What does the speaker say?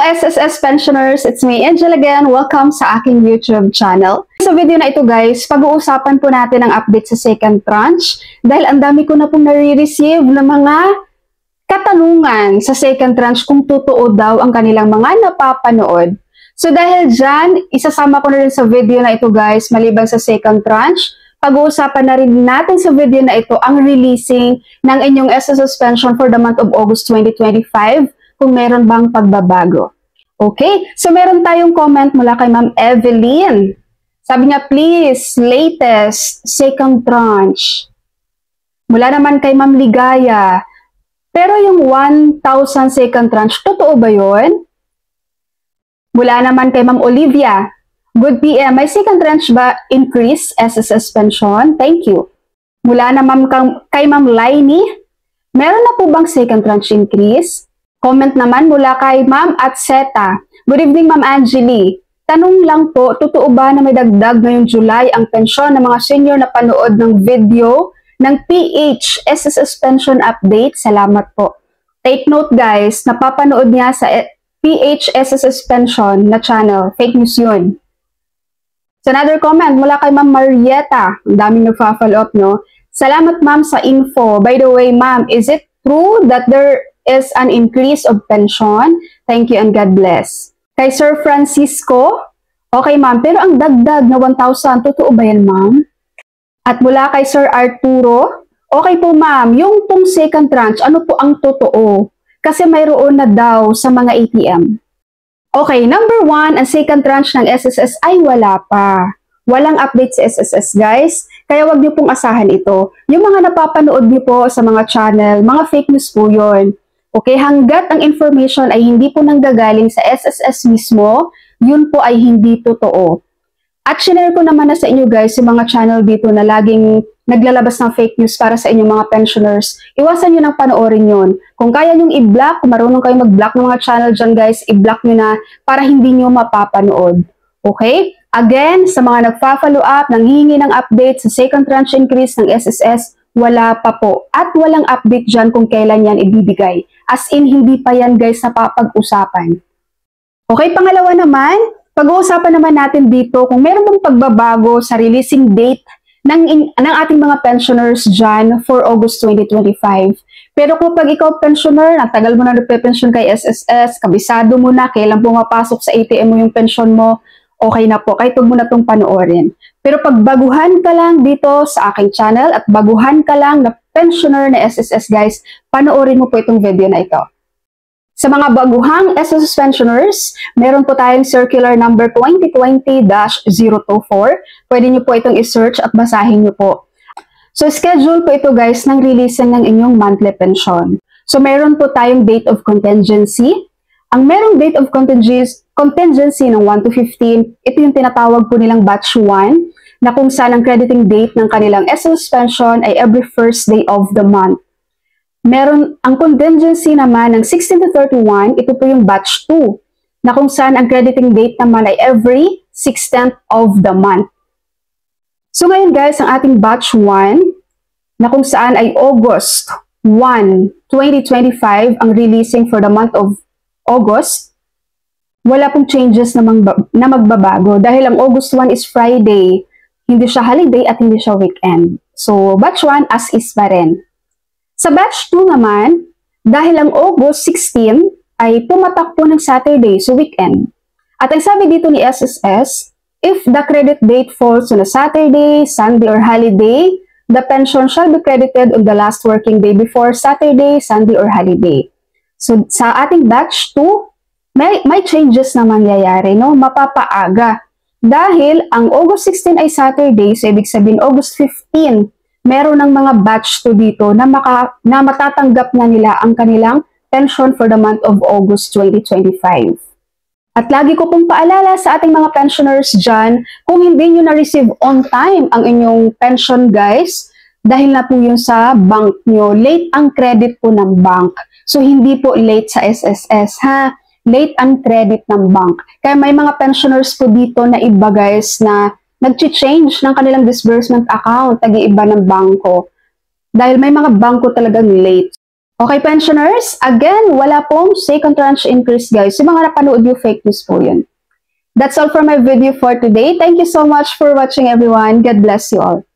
SSS pensioners, it's me Angel again. Welcome sa aking YouTube channel. Sa video na ito guys, pag-uusapan po natin ang update sa second tranche dahil ang dami ko na pong nare-receive na mga katanungan sa second tranche kung totoo daw ang kanilang mga napapanood. So dahil dyan, isasama ko na rin sa video na ito guys, maliban sa second tranche, pag-uusapan na rin natin sa video na ito ang releasing ng inyong SSS pension for the month of August 2025 kung meron bang pagbabago. Okay, so meron tayong comment mula kay Ma'am Evelyn. Sabi niya, please, latest, second tranche. Mula naman kay Ma'am Ligaya. Pero yung 1,000 second tranche, totoo ba yun? Mula naman kay Ma'am Olivia. Good PM, may second tranche ba increase SSS pension? Thank you. Mula naman kay Ma'am Lainey. Meron na po bang second tranche increase? Comment naman mula kay Ma'am Atseta. Good evening, Ma'am Angeli. Tanong lang po, totoo ba na may dagdag ngayong July ang pensyon ng mga senior na panood ng video ng PH SSS Pension Update? Salamat po. Take note guys, napapanood niya sa PH SSS Pension na channel. Fake news yun. So another comment mula kay Ma'am Marietta. Ang daming nagfa-follow up, no? Salamat ma'am sa info. By the way, ma'am, is it true that there is an increase of pension? Thank you and God bless. Kay Sir Francisco, okay ma'am, pero ang dagdag na 1,000, totoo ba yan ma'am? At mula kay Sir Arturo, okay po ma'am, yung pong second tranche, ano po ang totoo? Kasi mayroon na daw sa mga ATM. Okay, number 1, ang second tranche ng SSS ay wala pa. Walang update sa SSS guys, kaya wag niyo pong asahan ito. Yung mga napapanood niyo po sa mga channel, mga fake news po yun. Okay, hanggat ang information ay hindi po nanggagaling sa SSS mismo, yun po ay hindi totoo. At share ko naman na sa inyo guys, yung mga channel dito na laging naglalabas ng fake news para sa inyong mga pensioners. Iwasan nyo nang panoorin yun. Kung kaya nyong i-block, kung marunong kayo mag-block ng mga channel dyan guys, i-block nyo na para hindi nyo mapapanood. Okay? Again, sa mga nagfa-follow up, nanghihingi ng update sa second tranche increase ng SSS, wala pa po. At walang update dyan kung kailan yan ibibigay. As in, hindi pa yan guys na papag-usapan. Okay, pangalawa naman, pag-uusapan naman natin dito kung meron bang pagbabago sa releasing date ng ating mga pensioners dyan for August 2025. Pero kung pag ikaw pensioner, natagal mo na nagpe-pension kay SSS, kabisado mo na, kailan pumapasok sa ATM mo yung pension mo, okay na po, kahit huwag mo na itong panoorin. Pero pag baguhan ka lang dito sa aking channel at baguhan ka lang na pensioner na SSS guys, panoorin mo po itong video na ito. Sa mga baguhang SSS pensioners, meron po tayong circular number 2020-024. Pwede nyo po itong i-search at basahin nyo po. So schedule po ito guys ng releasing ng inyong monthly pension. So meron po tayong date of contingency. Ang merong date of contingency ng 1 to 15, ito yung tinatawag po nilang batch 1, na kung saan ang crediting date ng kanilang SSS pension ay every first day of the month. Meron ang contingency naman ng 16 to 31, ito po yung batch 2, na kung saan ang crediting date naman ay every 16th of the month. So ngayon guys, ang ating batch 1, na kung saan ay August 1, 2025, ang releasing for the month of August, wala pong changes na magbabago dahil ang August 1 is Friday, hindi siya holiday at hindi siya weekend. So, batch 1 as is pa rin. Sa batch 2 naman, dahil ang August 16 ay pumatak po ng Saturday, so weekend. At ang sabi dito ni SSS, if the credit date falls on a Saturday, Sunday, or holiday, the pension shall be credited on the last working day before Saturday, Sunday, or holiday. So, sa ating batch 2, may changes na mangyayari, no? Mapapaaga. Dahil ang August 16 ay Saturday, so ibig sabihin August 15, meron ng mga batch 2 dito na matatanggap na nila ang kanilang pension for the month of August 2025. At lagi ko pong paalala sa ating mga pensioners dyan, kung hindi nyo na-receive on time ang inyong pension guys, dahil na po yun sa bank nyo, late ang credit po ng bank. So hindi po late sa SSS ha. Late ang credit ng bank. Kaya may mga pensioners po dito na iba guys na nag-change ng kanilang disbursement account, tagi-iba ng bangko. Dahil may mga bangko talagang late. Okay, pensioners, again, wala pong second tranche increase, guys. Yung mga napanood yung fake news po yun. That's all for my video for today. Thank you so much for watching, everyone. God bless you all.